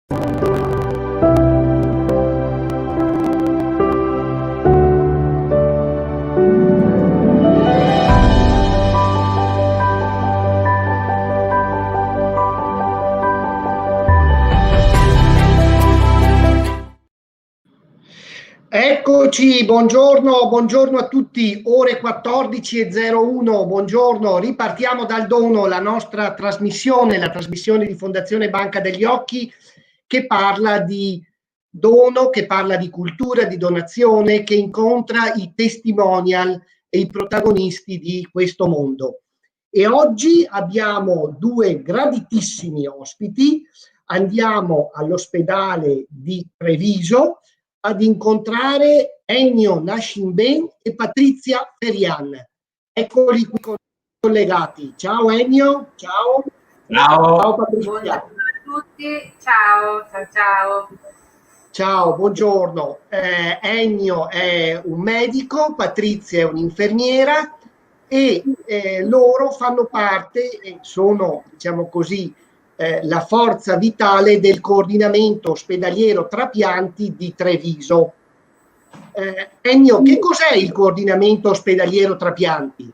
Eccoci, buongiorno a tutti, ore 14:01, buongiorno, ripartiamo dal dono, la nostra trasmissione, la trasmissione di Fondazione Banca degli Occhi che parla di dono, che parla di cultura, di donazione, che incontra i testimonial e i protagonisti di questo mondo. E oggi abbiamo due graditissimi ospiti, andiamo all'ospedale di Treviso ad incontrare Ennio Nascimben e Patrizia Ferian. Eccoli qui collegati. Ciao Ennio, ciao. Ciao Patrizia. Buongiorno a tutti, ciao. Ciao, buongiorno. Ennio è un medico, Patrizia è un'infermiera e loro fanno parte, sono, diciamo così, la forza vitale del coordinamento ospedaliero trapianti di Treviso. Ennio, che cos'è il coordinamento ospedaliero trapianti?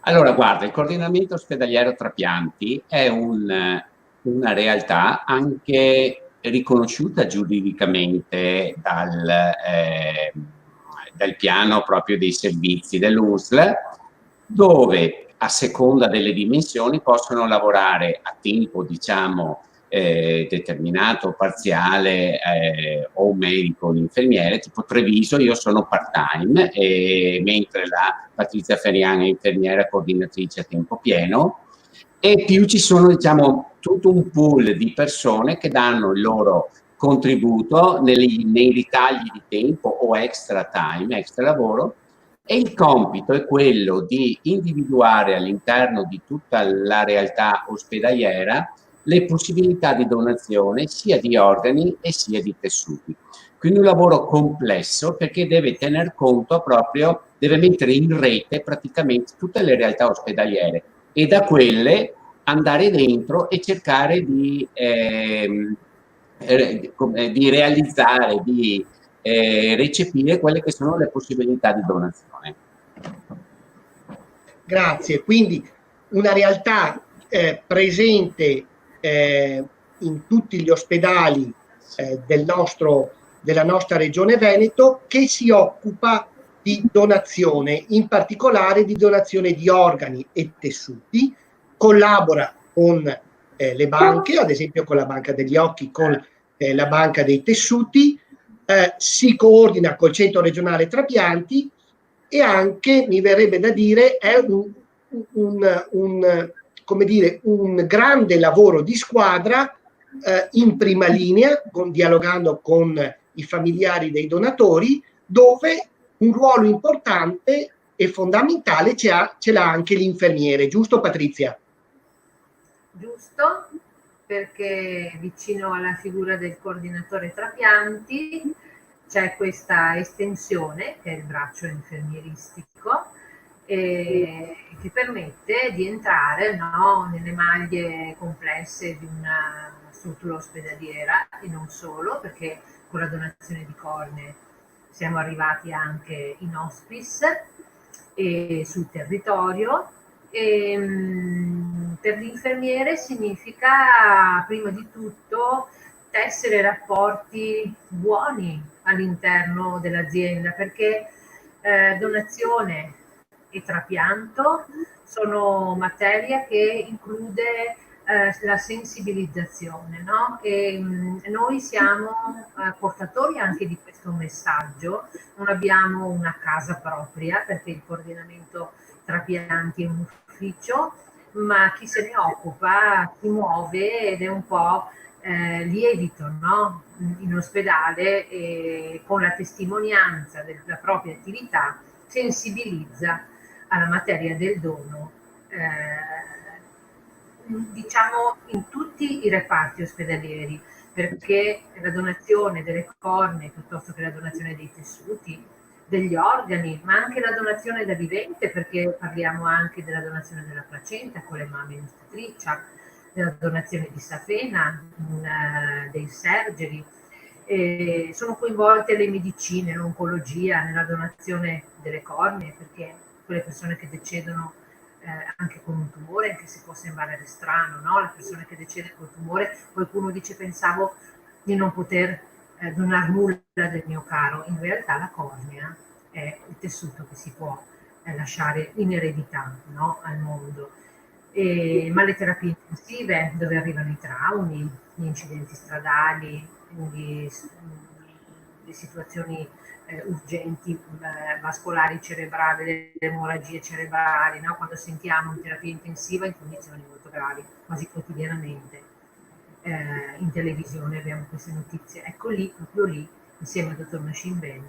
Allora, guarda, il coordinamento ospedaliero trapianti è una realtà anche riconosciuta giuridicamente dal piano proprio dei servizi dell'USL, dove a seconda delle dimensioni possono lavorare a tempo, diciamo, determinato, parziale, o un medico, un infermiere, tipo Treviso. Io sono part-time, mentre la Patrizia Ferian è infermiera coordinatrice a tempo pieno, e più ci sono, diciamo, tutto un pool di persone che danno il loro contributo nei ritagli di tempo o extra time, extra lavoro. E il compito è quello di individuare all'interno di tutta la realtà ospedaliera le possibilità di donazione sia di organi e sia di tessuti. Quindi un lavoro complesso, perché deve tener conto proprio, deve mettere in rete praticamente tutte le realtà ospedaliere e da quelle andare dentro e cercare di realizzare, di recepire quelle che sono le possibilità di donazione. Grazie, quindi una realtà presente in tutti gli ospedali della nostra regione Veneto, che si occupa di donazione, in particolare di donazione di organi e tessuti, collabora con le banche, ad esempio con la Banca degli Occhi, con la Banca dei Tessuti, si coordina col Centro Regionale Trapianti e anche, mi verrebbe da dire, è come dire, un grande lavoro di squadra in prima linea, dialogando con i familiari dei donatori, dove un ruolo importante e fondamentale ce l'ha anche l'infermiere, giusto Patrizia? Giusto, perché vicino alla figura del coordinatore trapianti c'è questa estensione, che è il braccio infermieristico, che permette di entrare, no, nelle maglie complesse di una struttura ospedaliera, e non solo, perché con la donazione di cornee siamo arrivati anche in hospice e sul territorio. Per l'infermiere significa prima di tutto tessere rapporti buoni all'interno dell'azienda, perché donazione e trapianto sono materia che include la sensibilizzazione, no? E noi siamo portatori anche di questo messaggio. Non abbiamo una casa propria, perché il coordinamento trapianti è un ufficio, ma chi se ne occupa si muove ed è un po' lievito, no? In ospedale, e con la testimonianza della propria attività sensibilizza alla materia del dono, diciamo in tutti i reparti ospedalieri, perché la donazione delle cornee piuttosto che la donazione dei tessuti, degli organi, ma anche la donazione da vivente, perché parliamo anche della donazione della placenta con le mamme in ostetricia, nella donazione di safena, dei sergeri. Sono coinvolte le medicine, l'oncologia, nella donazione delle cornee, perché quelle persone che decedono anche con un tumore, anche se può sembrare strano, no? La persona che decede con un tumore, qualcuno dice pensavo di non poter donare nulla del mio caro, in realtà la cornea è il tessuto che si può lasciare in eredità, no? Al mondo. Ma le terapie intensive, dove arrivano i traumi, gli incidenti stradali, le situazioni urgenti vascolari cerebrali, le emorragie cerebrali, no? Quando sentiamo in terapia intensiva in condizioni molto gravi, quasi quotidianamente. In televisione abbiamo queste notizie. Ecco lì, proprio lì, insieme al dottor Machine Ben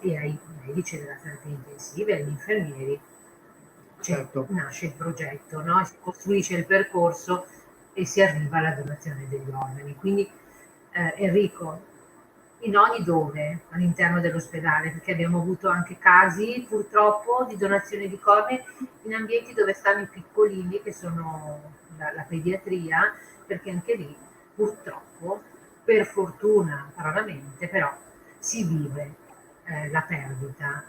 e ai medici della terapia intensiva e agli infermieri, Certo. nasce il progetto, no? Si costruisce il percorso e si arriva alla donazione degli organi. Quindi Enrico, in ogni dove all'interno dell'ospedale, perché abbiamo avuto anche casi purtroppo di donazione di cornee in ambienti dove stanno i piccolini, che sono la pediatria, perché anche lì purtroppo, per fortuna raramente, però si vive la perdita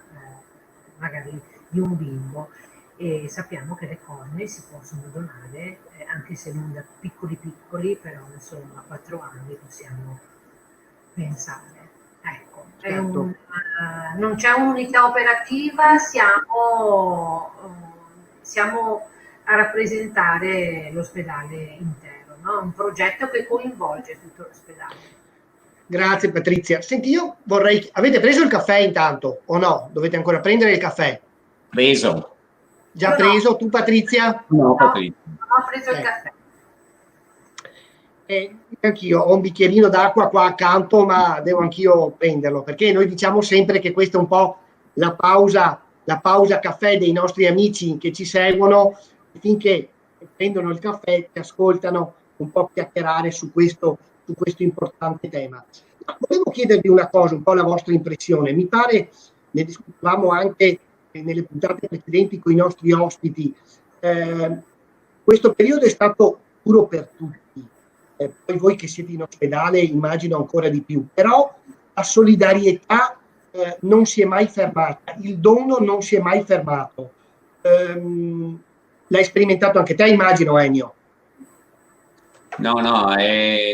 magari di un bimbo, e sappiamo che le cornee si possono donare anche se non da piccoli, però insomma a 4 anni possiamo pensare. Ecco, Certo. non c'è un'unità operativa, siamo a rappresentare l'ospedale intero, no? Un progetto che coinvolge tutto l'ospedale. Grazie Patrizia. Senti, io vorrei... Avete preso il caffè intanto o no? Dovete ancora prendere il caffè? Preso. Già Io preso? no. Tu Patrizia? No, Patrizia. Ho preso il caffè. Anch'io ho un bicchierino d'acqua qua accanto, ma devo anch'io prenderlo, perché noi diciamo sempre che questa è un po' la pausa caffè dei nostri amici che ci seguono, finché prendono il caffè ti ascoltano un po' chiacchierare su questo importante tema. Ma volevo chiedervi una cosa, un po' la vostra impressione. Mi pare, ne discutevamo anche nelle puntate precedenti con i nostri ospiti, questo periodo è stato duro per tutti. Poi voi che siete in ospedale immagino ancora di più, però la solidarietà non si è mai fermata, il dono non si è mai fermato. L'hai sperimentato anche te, immagino, Ennio. No,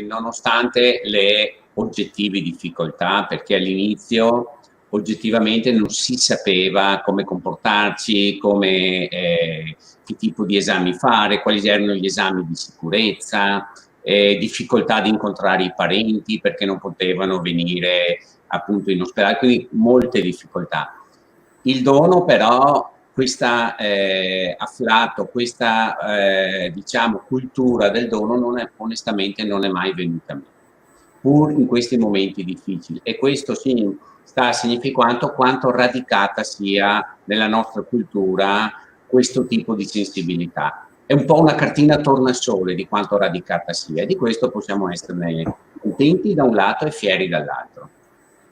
nonostante le oggettive difficoltà, perché all'inizio oggettivamente non si sapeva come comportarci, che tipo di esami fare, quali erano gli esami di sicurezza, difficoltà di incontrare i parenti perché non potevano venire appunto in ospedale, quindi molte difficoltà. Il dono però, questa afflato, questa diciamo cultura del dono onestamente non è mai venuta meno, pur in questi momenti difficili, e questo sta a significare quanto radicata sia nella nostra cultura questo tipo di sensibilità. È un po' una cartina tornasole di quanto radicata sia, e di questo possiamo esserne contenti da un lato e fieri dall'altro.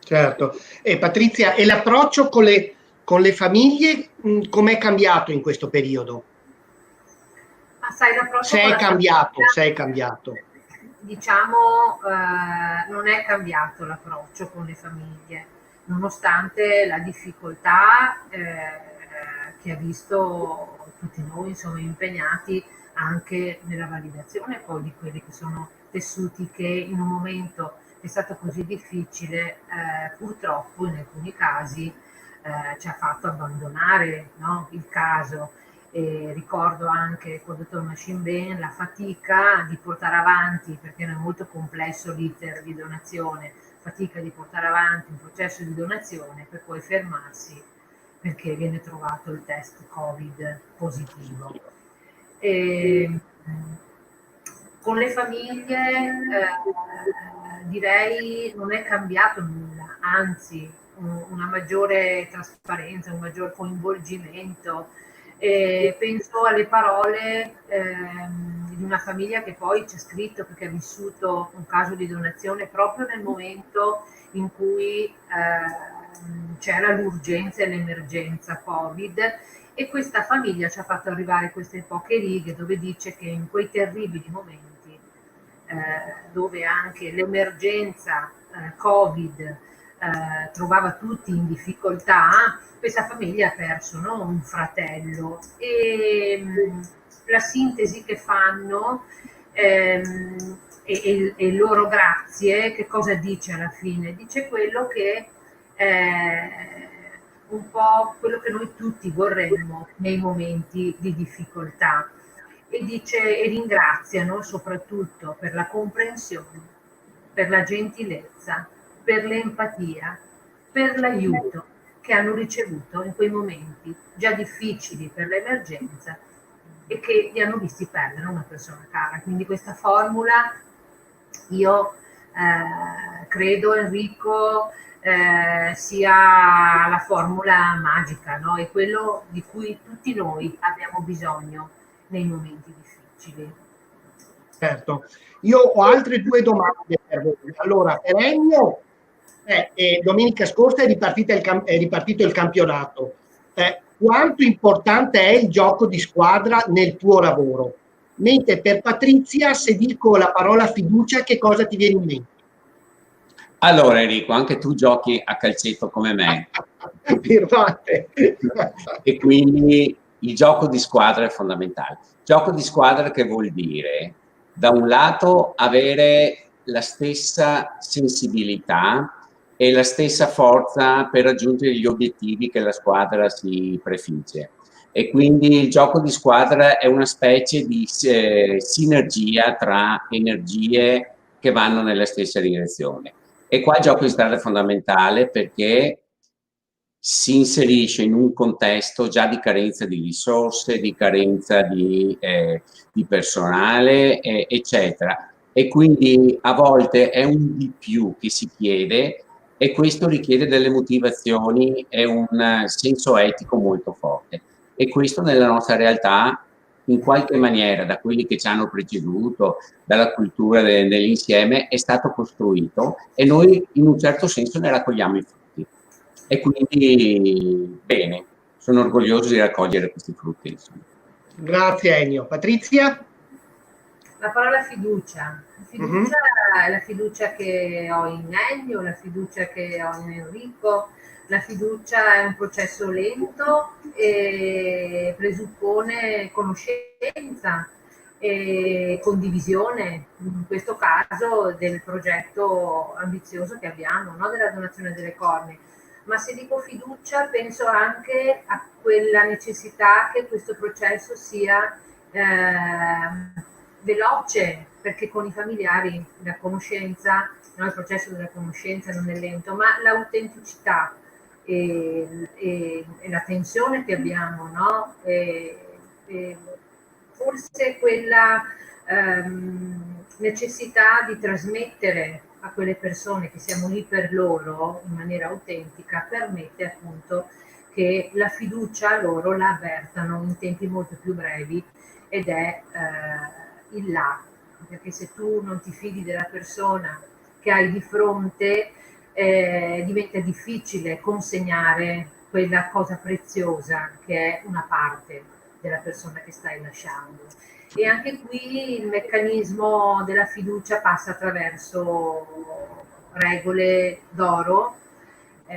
Certo. E Patrizia, e l'approccio con le famiglie com'è cambiato in questo periodo? Ma sai, l'approccio Se con è la cambiato, famiglia, se è cambiato. diciamo, non è cambiato l'approccio con le famiglie, nonostante la difficoltà che ha visto tutti noi, insomma, impegnati anche nella validazione poi di quelli che sono tessuti che in un momento è stato così difficile, purtroppo in alcuni casi ci ha fatto abbandonare, no, il caso. E ricordo anche con il dottor Machine Ben la fatica di portare avanti, perché è molto complesso l'iter di donazione, fatica di portare avanti un processo di donazione per poi fermarsi perché viene trovato il test Covid positivo. Con le famiglie direi non è cambiato nulla, anzi una maggiore trasparenza, un maggior coinvolgimento. Penso alle parole di una famiglia che poi ci ha scritto perché ha vissuto un caso di donazione proprio nel momento in cui c'era l'urgenza e l'emergenza Covid, E questa famiglia ci ha fatto arrivare queste poche righe dove dice che in quei terribili momenti, dove anche l'emergenza Covid trovava tutti in difficoltà, questa famiglia ha perso, no, un fratello, e la sintesi che fanno e loro grazie, che cosa dice alla fine? Dice quello che un po' quello che noi tutti vorremmo nei momenti di difficoltà, e dice, e ringraziano soprattutto per la comprensione, per la gentilezza, per l'empatia, per l'aiuto che hanno ricevuto in quei momenti già difficili per l'emergenza e che li hanno visti perdere una persona cara. Quindi questa formula io credo, Enrico, sia la formula magica, no? È quello di cui tutti noi abbiamo bisogno nei momenti difficili. Certo, io ho altre due domande per voi. Allora, per Ennio, domenica scorsa è ripartito il campionato. Quanto importante è il gioco di squadra nel tuo lavoro? Mentre per Patrizia, se dico la parola fiducia, che cosa ti viene in mente? Allora Enrico, anche tu giochi a calcetto come me. E quindi il gioco di squadra è fondamentale. Gioco di squadra che vuol dire, da un lato, avere la stessa sensibilità e la stessa forza per raggiungere gli obiettivi che la squadra si prefigge. E quindi il gioco di squadra è una specie di sinergia tra energie che vanno nella stessa direzione. E qua il gioco di squadra è fondamentale perché si inserisce in un contesto già di carenza di risorse, di carenza di personale, eccetera. E quindi a volte è un di più che si chiede, e questo richiede delle motivazioni e un senso etico molto forte. E questo nella nostra realtà, in qualche maniera, da quelli che ci hanno preceduto, dalla cultura dell'insieme, è stato costruito, e noi in un certo senso ne raccogliamo i frutti. E quindi, bene, sono orgoglioso di raccogliere questi frutti. Insomma. Grazie Ennio. Patrizia? La parola fiducia. Fiducia è la fiducia che ho in Ennio, la fiducia che ho in Enrico. La fiducia è un processo lento e presuppone conoscenza e condivisione, in questo caso del progetto ambizioso che abbiamo, no? Della donazione delle cornee. Ma se dico fiducia penso anche a quella necessità che questo processo sia veloce, perché con i familiari la conoscenza, no, il processo della conoscenza non è lento, ma l'autenticità e la tensione che abbiamo, no? Forse quella necessità di trasmettere a quelle persone che siamo lì per loro in maniera autentica permette appunto che la fiducia loro la avvertano in tempi molto più brevi, ed è il là, perché se tu non ti fidi della persona che hai di fronte, diventa difficile consegnare quella cosa preziosa che è una parte della persona che stai lasciando. E anche qui il meccanismo della fiducia passa attraverso regole d'oro,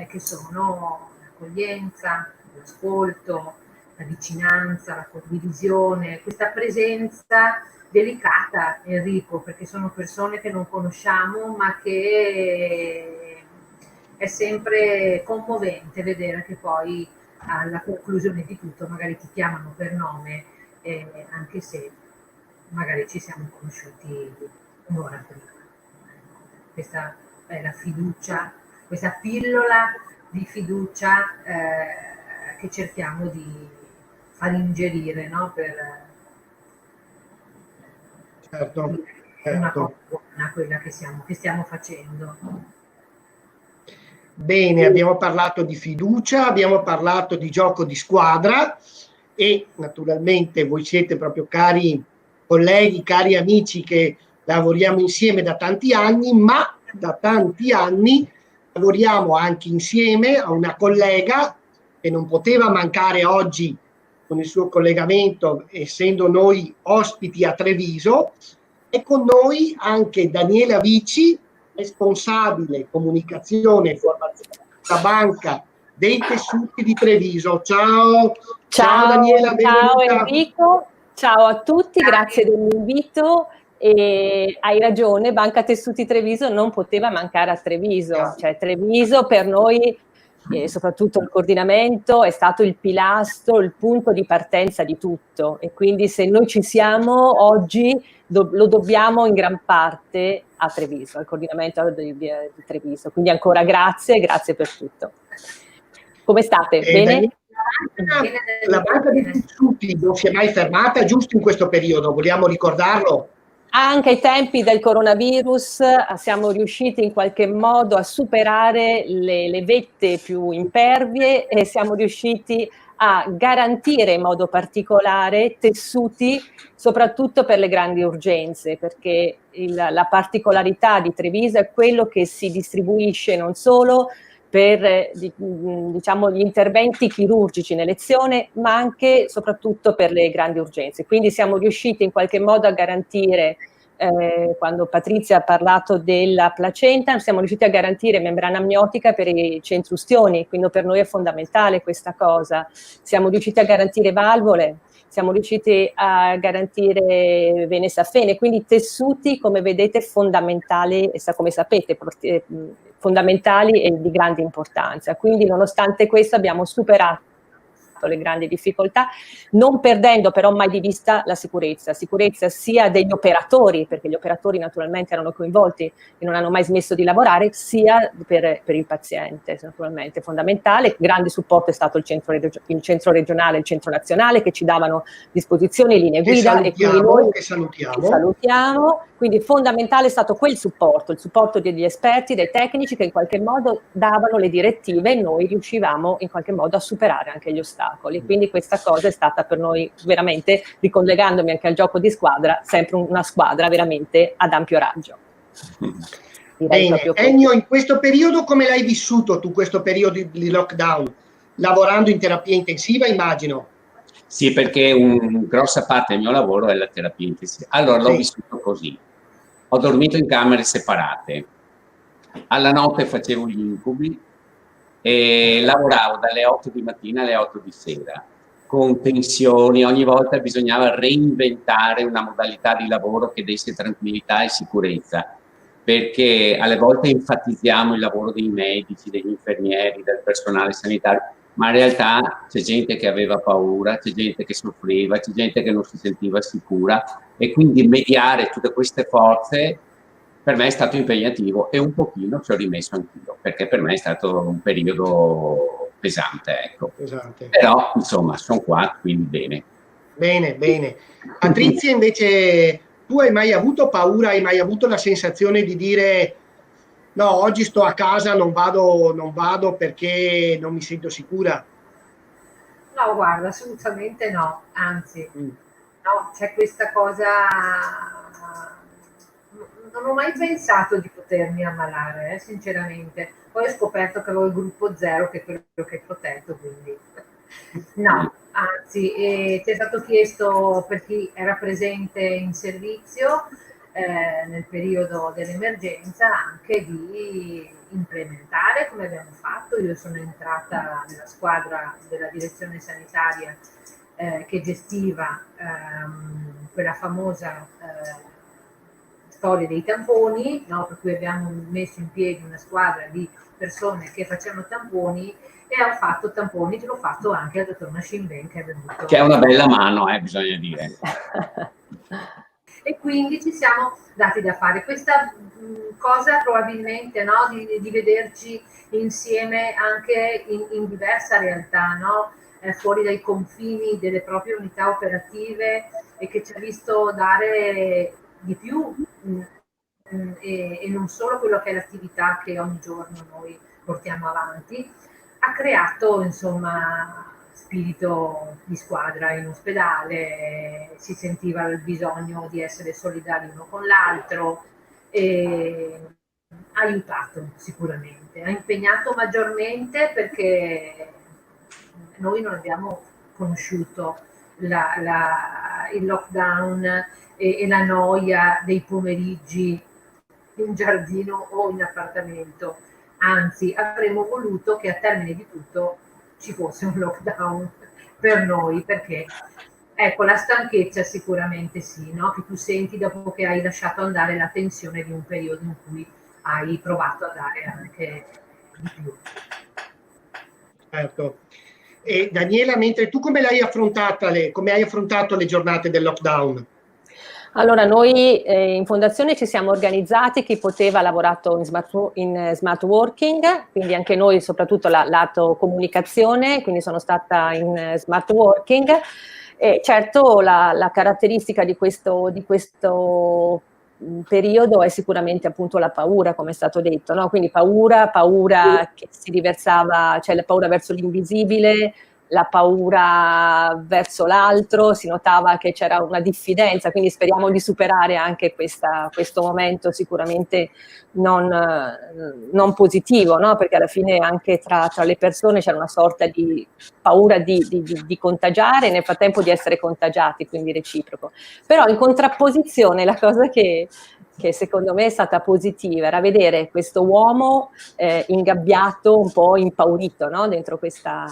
che sono l'accoglienza, l'ascolto, la vicinanza, la condivisione, questa presenza delicata, Enrico, perché sono persone che non conosciamo, ma che è sempre commovente vedere che poi alla conclusione di tutto magari ti chiamano per nome, anche se magari ci siamo conosciuti un'ora prima. Questa è la fiducia, questa pillola di fiducia che cerchiamo di far ingerire, no? Per una cosa buona, quella che stiamo facendo. Bene, abbiamo parlato di fiducia, abbiamo parlato di gioco di squadra, e naturalmente voi siete proprio cari colleghi, cari amici che lavoriamo insieme da tanti anni, ma da tanti anni lavoriamo anche insieme a una collega che non poteva mancare oggi con il suo collegamento, essendo noi ospiti a Treviso. È con noi anche Daniela Vici, responsabile comunicazione e formazione della Banca dei Tessuti di Treviso. Ciao, ciao Daniela, ciao benvenuta. Enrico, ciao a tutti, grazie dell'invito. E hai ragione, Banca Tessuti Treviso non poteva mancare a Treviso, cioè Treviso per noi, soprattutto il coordinamento, è stato il pilastro, il punto di partenza di tutto, e quindi se noi ci siamo oggi lo dobbiamo in gran parte a Treviso, al coordinamento di Treviso, quindi ancora grazie per tutto. Come state? Bene? La Banca dei Tessuti non si è mai fermata, giusto in questo periodo, vogliamo ricordarlo? Anche ai tempi del coronavirus siamo riusciti in qualche modo a superare le vette più impervie e siamo riusciti a garantire in modo particolare tessuti, soprattutto per le grandi urgenze, perché la particolarità di Treviso è quello che si distribuisce non solo per diciamo, gli interventi chirurgici in elezione, ma anche soprattutto per le grandi urgenze. Quindi siamo riusciti in qualche modo a garantire, quando Patrizia ha parlato della placenta, siamo riusciti a garantire membrana amniotica per i centrustioni, quindi per noi è fondamentale questa cosa. Siamo riusciti a garantire valvole, siamo riusciti a garantire vene safene, quindi tessuti, come vedete, fondamentali, come sapete, fondamentali e di grande importanza. Quindi nonostante questo abbiamo superato le grandi difficoltà, non perdendo però mai di vista la sicurezza sia degli operatori, perché gli operatori naturalmente erano coinvolti e non hanno mai smesso di lavorare, sia per il paziente, naturalmente fondamentale. Grande supporto è stato il centro regionale, il centro nazionale, che ci davano disposizioni, linee guida, e quindi noi salutiamo. Quindi fondamentale è stato quel supporto, il supporto degli esperti, dei tecnici, che in qualche modo davano le direttive e noi riuscivamo in qualche modo a superare anche gli ostacoli. Quindi questa cosa è stata per noi veramente, ricollegandomi anche al gioco di squadra, sempre una squadra veramente ad ampio raggio. Bene, Ennio, in questo periodo come l'hai vissuto tu, questo periodo di lockdown? Lavorando in terapia intensiva, immagino. Sì, perché grossa parte del mio lavoro è la terapia intensiva. Allora, l'ho vissuto così. Ho dormito in camere separate. Alla notte facevo gli incubi e lavoravo dalle 8 di mattina alle 8 di sera, con tensioni. Ogni volta bisognava reinventare una modalità di lavoro che desse tranquillità e sicurezza, perché alle volte enfatizziamo il lavoro dei medici, degli infermieri, del personale sanitario, ma in realtà c'è gente che aveva paura, c'è gente che soffriva, c'è gente che non si sentiva sicura, e quindi mediare tutte queste forze per me è stato impegnativo, e un pochino ci ho rimesso anch'io, perché per me è stato un periodo pesante, ecco. Pesante. Però insomma sono qua, quindi bene. Bene, bene. Patrizia, invece, tu hai mai avuto paura, hai mai avuto la sensazione di dire no, oggi sto a casa, non vado perché non mi sento sicura? No, guarda, assolutamente no, anzi, no, c'è questa cosa, non ho mai pensato di potermi ammalare, sinceramente. Poi ho scoperto che avevo il gruppo 0, che è quello che è protetto, quindi no, anzi, ci è stato chiesto, per chi era presente in servizio nel periodo dell'emergenza, anche di implementare, come abbiamo fatto. Io sono entrata nella squadra della direzione sanitaria che gestiva quella famosa storia dei tamponi, no? Per cui abbiamo messo in piedi una squadra di persone che facevano tamponi, e ho fatto tamponi, l'ho fatto anche al dottor Nascimben, che è venuto. Che è una bella mano, bisogna dire. E quindi ci siamo dati da fare questa cosa, probabilmente, no? di vederci insieme anche in diversa realtà, no? Fuori dai confini delle proprie unità operative, e che ci ha visto dare di più e non solo quello che è l'attività che ogni giorno noi portiamo avanti. Ha creato, insomma, spirito di squadra in ospedale, si sentiva il bisogno di essere solidali uno con l'altro, e ha aiutato sicuramente, ha impegnato maggiormente, perché noi non abbiamo conosciuto il lockdown e la noia dei pomeriggi in giardino o in appartamento, anzi avremmo voluto che a termine di tutto ci fosse un lockdown per noi, perché ecco, la stanchezza sicuramente sì, no? Che tu senti dopo che hai lasciato andare la tensione di un periodo in cui hai provato a dare anche di più. Certo. E Daniela, mentre tu come hai affrontato le giornate del lockdown? Allora, noi in fondazione ci siamo organizzati, chi poteva ha lavorato in smart working, quindi anche noi, soprattutto lato comunicazione, quindi sono stata in smart working. E certo la caratteristica di questo periodo è sicuramente appunto la paura, come è stato detto, no? Quindi paura che si riversava, cioè la paura verso l'invisibile, la paura verso l'altro, si notava che c'era una diffidenza, quindi speriamo di superare anche questo momento sicuramente non positivo, no? Perché alla fine anche tra le persone c'era una sorta di paura di contagiare e nel frattempo di essere contagiati, quindi reciproco. Però in contrapposizione la cosa che secondo me è stata positiva era vedere questo uomo ingabbiato, un po' impaurito, no? Dentro questa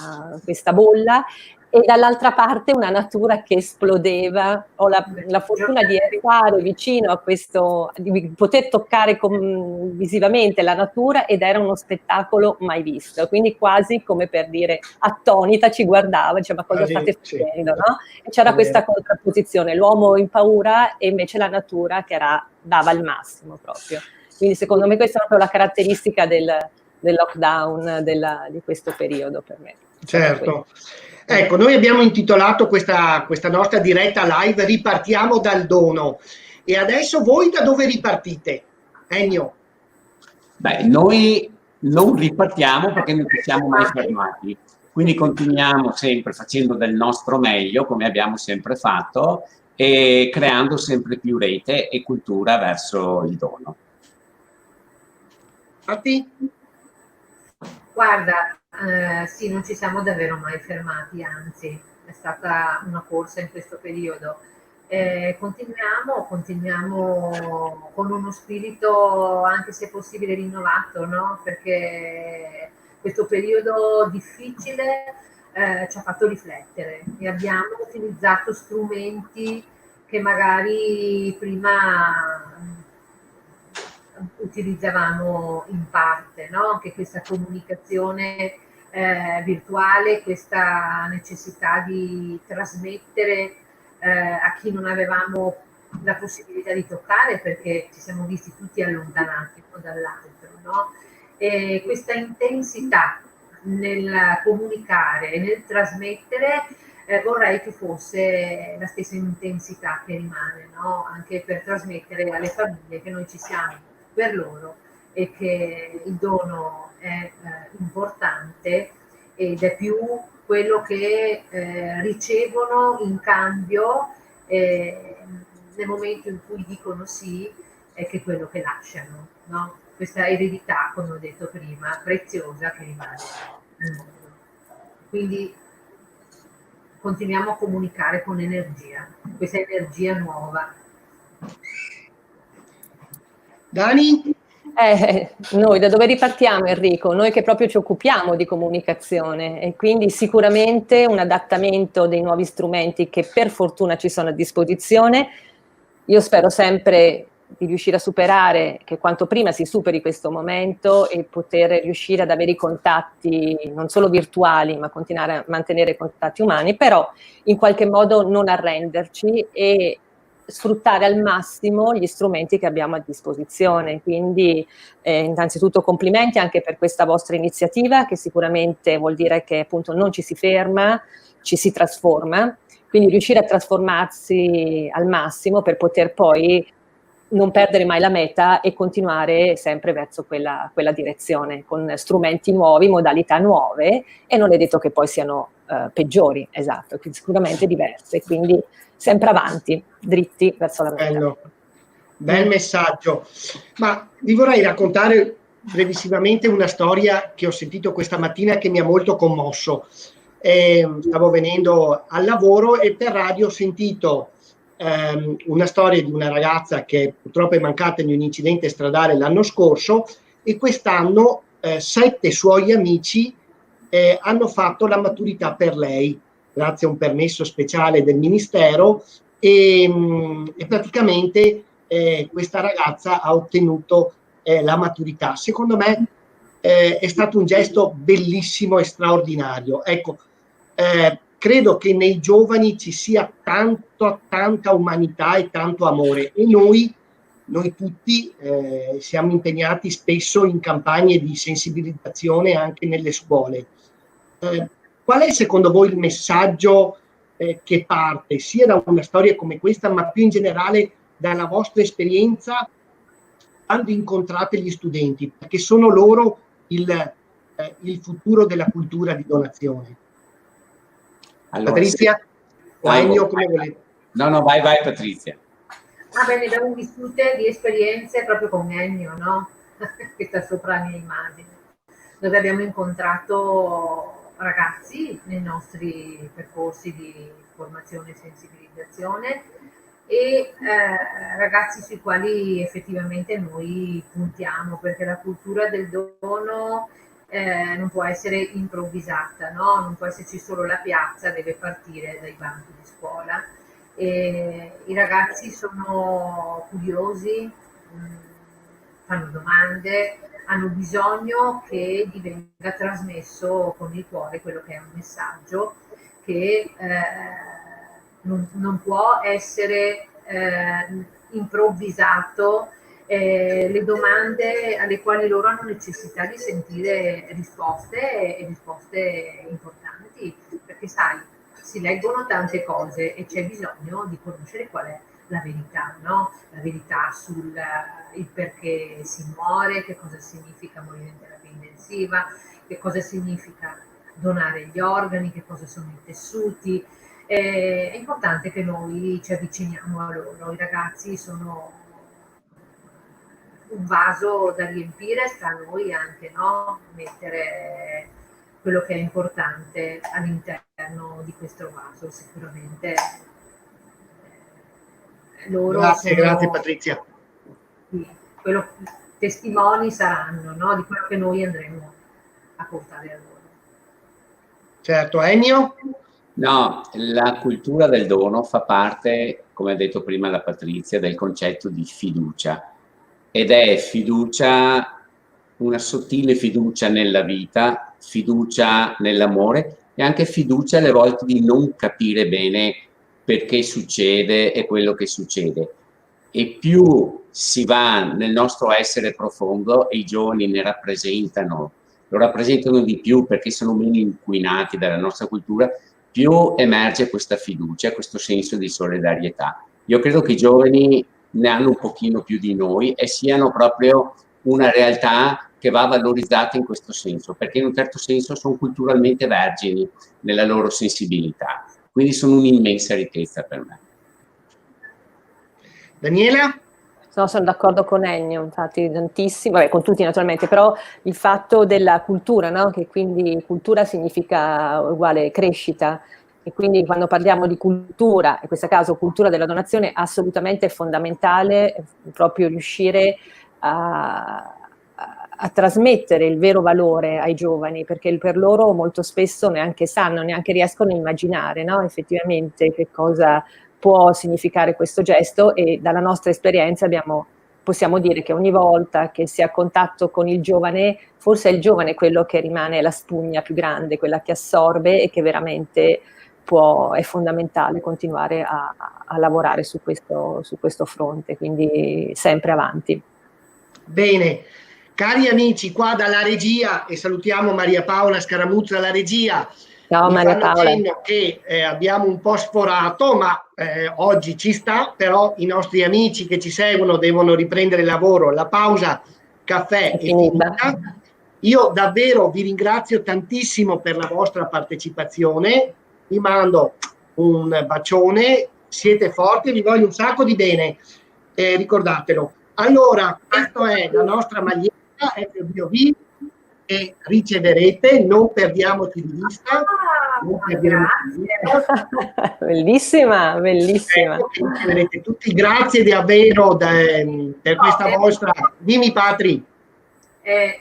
bolla, e dall'altra parte una natura che esplodeva. Ho la fortuna di stare vicino a questo, di poter toccare visivamente la natura, ed era uno spettacolo mai visto, quindi quasi come per dire, attonita ci guardava, diceva: ma cosa state facendo? No? E c'era questa contrapposizione, l'uomo in paura e invece la natura che dava il massimo proprio. Quindi secondo me questa è proprio la caratteristica del lockdown di questo periodo per me. Certo. Ecco, noi abbiamo intitolato questa nostra diretta live "Ripartiamo dal dono", e adesso voi da dove ripartite? Ennio? Beh, noi non ripartiamo perché non ci siamo mai fermati, quindi continuiamo sempre facendo del nostro meglio, come abbiamo sempre fatto, e creando sempre più rete e cultura verso il dono. Matti? Guarda, sì, non ci siamo davvero mai fermati, anzi è stata una corsa in questo periodo. Continuiamo con uno spirito anche se possibile rinnovato, no? Perché questo periodo difficile ci ha fatto riflettere e abbiamo utilizzato strumenti che magari prima utilizzavamo in parte, no? Anche questa comunicazione virtuale, questa necessità di trasmettere a chi non avevamo la possibilità di toccare, perché ci siamo visti tutti allontanati uno dall'altro, no? E questa intensità nel comunicare e nel trasmettere vorrei che fosse la stessa intensità che rimane, no? Anche per trasmettere alle famiglie che noi ci siamo per loro e che il dono è importante ed è più quello che ricevono in cambio nel momento in cui dicono sì, che quello che lasciano, no? Questa eredità, come ho detto prima, preziosa che rimane nel mondo. Quindi continuiamo a comunicare con energia, questa energia nuova. Dani? Noi da dove ripartiamo, Enrico? Noi che proprio ci occupiamo di comunicazione, e quindi sicuramente un adattamento dei nuovi strumenti che per fortuna ci sono a disposizione. Io spero sempre di riuscire a superare, che quanto prima si superi questo momento e poter riuscire ad avere i contatti non solo virtuali, ma continuare a mantenere contatti umani, però in qualche modo non arrenderci e sfruttare al massimo gli strumenti che abbiamo a disposizione. Quindi innanzitutto complimenti anche per questa vostra iniziativa, che sicuramente vuol dire che appunto non ci si ferma, ci si trasforma, quindi riuscire a trasformarsi al massimo per poter poi non perdere mai la meta e continuare sempre verso quella direzione, con strumenti nuovi, modalità nuove, e non è detto che poi siano peggiori, esatto, sicuramente diverse, quindi sempre avanti, dritti verso la meta. Bello. Bel messaggio. Ma vi vorrei raccontare brevissimamente una storia che ho sentito questa mattina che mi ha molto commosso. stavo venendo al lavoro e per radio ho sentito una storia di una ragazza che purtroppo è mancata in un incidente stradale l'anno scorso, e quest'anno 7 suoi amici hanno fatto la maturità per lei, grazie a un permesso speciale del Ministero, e praticamente questa ragazza ha ottenuto la maturità. Secondo me è stato un gesto bellissimo e straordinario. Ecco, credo che nei giovani ci sia tanta umanità e tanto amore, e noi tutti siamo impegnati spesso in campagne di sensibilizzazione anche nelle scuole. Qual è secondo voi il messaggio che parte sia da una storia come questa, ma più in generale dalla vostra esperienza quando incontrate gli studenti, perché sono loro il futuro della cultura di donazione? Allora, Patrizia? O Ennio, come volete? No, vai Patrizia. Va bene, abbiamo vissute di esperienze proprio con Ennio, no? Che sta sopra la mia immagine, dove abbiamo incontrato ragazzi nei nostri percorsi di formazione e sensibilizzazione, e ragazzi sui quali effettivamente noi puntiamo, perché la cultura del dono non può essere improvvisata, no? Non può esserci solo la piazza, deve partire dai banchi di scuola. I ragazzi sono curiosi, fanno domande, hanno bisogno che divenga trasmesso con il cuore quello che è un messaggio che non può essere improvvisato. Le domande alle quali loro hanno necessità di sentire risposte, e risposte importanti, perché sai, si leggono tante cose e c'è bisogno di conoscere qual è la verità, no? La verità sul il perché si muore, che cosa significa morire in terapia intensiva, che cosa significa donare gli organi, che cosa sono i tessuti. È importante che noi ci avviciniamo a loro. I ragazzi sono un vaso da riempire, sta a noi anche, no? Mettere quello che è importante all'interno di questo vaso. Sicuramente loro grazie Patrizia. Quello, testimoni saranno, no? Di quello che noi andremo a portare a loro. Certo. Ennio? No, la cultura del dono fa parte, come ha detto prima la Patrizia, del concetto di fiducia. Ed è fiducia, una sottile fiducia nella vita, fiducia nell'amore, e anche fiducia alle volte di non capire bene perché succede e quello che succede. E più si va nel nostro essere profondo, e i giovani lo rappresentano di più perché sono meno inquinati dalla nostra cultura, più emerge questa fiducia, questo senso di solidarietà. Io credo che i giovani ne hanno un pochino più di noi e siano proprio una realtà che va valorizzata in questo senso, perché in un certo senso sono culturalmente vergini nella loro sensibilità, quindi sono un'immensa ricchezza per me. Daniela? No, sono d'accordo con Ennio, infatti tantissimo, vabbè, con tutti naturalmente, però il fatto della cultura, no? Che quindi cultura significa uguale crescita, e quindi quando parliamo di cultura, in questo caso cultura della donazione, assolutamente è fondamentale proprio riuscire a trasmettere il vero valore ai giovani, perché per loro molto spesso neanche sanno, neanche riescono a immaginare, no? Effettivamente che cosa può significare questo gesto, e dalla nostra esperienza possiamo dire che ogni volta che si è a contatto con il giovane, forse è il giovane quello che rimane la spugna più grande, quella che assorbe e che veramente è fondamentale continuare a lavorare su questo fronte, quindi sempre avanti. Bene, cari amici, qua dalla regia, e salutiamo Maria Paola Scaramuzza alla regia. Ciao Maria Paola. Che abbiamo un po' sforato, ma oggi ci sta, però i nostri amici che ci seguono devono riprendere il lavoro. La pausa caffè è finita. Io davvero vi ringrazio tantissimo per la vostra partecipazione, vi mando un bacione, siete forti, vi voglio un sacco di bene, ricordatelo. Allora, questa è la nostra maglietta FBOV che riceverete, non perdiamoci di vista. grazie. Bellissima, bellissima. Vedete tutti, grazie di Avero per questa vostra. Dimmi Patri.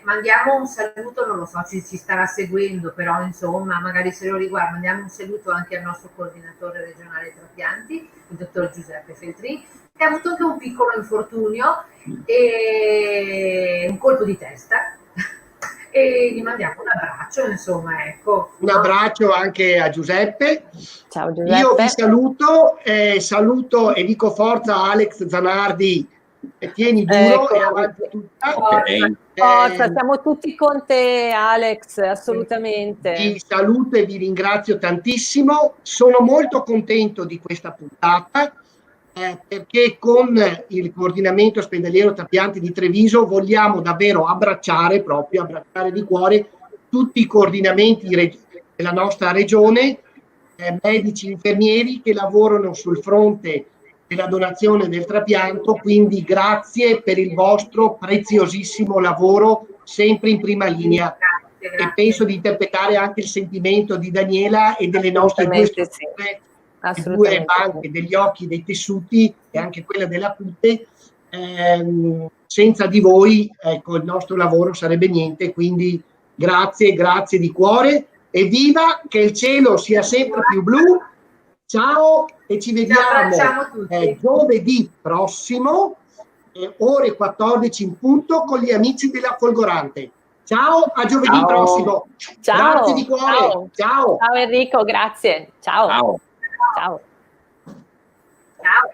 Mandiamo un saluto, non lo so se ci starà seguendo, però insomma magari se lo riguarda, mandiamo un saluto anche al nostro coordinatore regionale trapianti, il dottor Giuseppe Feltri, che ha avuto anche un piccolo infortunio e un colpo di testa e gli mandiamo un abbraccio, insomma, ecco. Un abbraccio anche a Giuseppe. Ciao Giuseppe. Io vi saluto e dico forza a Alex Zanardi, tieni duro e avanti tutta. Forza, siamo tutti con te Alex, assolutamente. Vi saluto e vi ringrazio tantissimo, sono molto contento di questa puntata perché con il coordinamento ospedaliero trapianti di Treviso vogliamo davvero abbracciare di cuore tutti i coordinamenti della nostra regione, medici, infermieri che lavorano sul fronte della donazione del trapianto, quindi grazie per il vostro preziosissimo lavoro sempre in prima linea. Grazie. E penso di interpretare anche il sentimento di Daniela e delle nostre due strutture, due banche degli occhi, dei tessuti e anche quella della cute. Senza di voi il nostro lavoro sarebbe niente, quindi grazie di cuore e viva, che il cielo sia sempre più blu. Ciao e ci vediamo giovedì prossimo, ore 14 in punto, con gli amici della Folgorante. Ciao, a giovedì prossimo. Ciao. Grazie di cuore. Ciao. Ciao Enrico, grazie. Ciao. Ciao. Ciao. Ciao.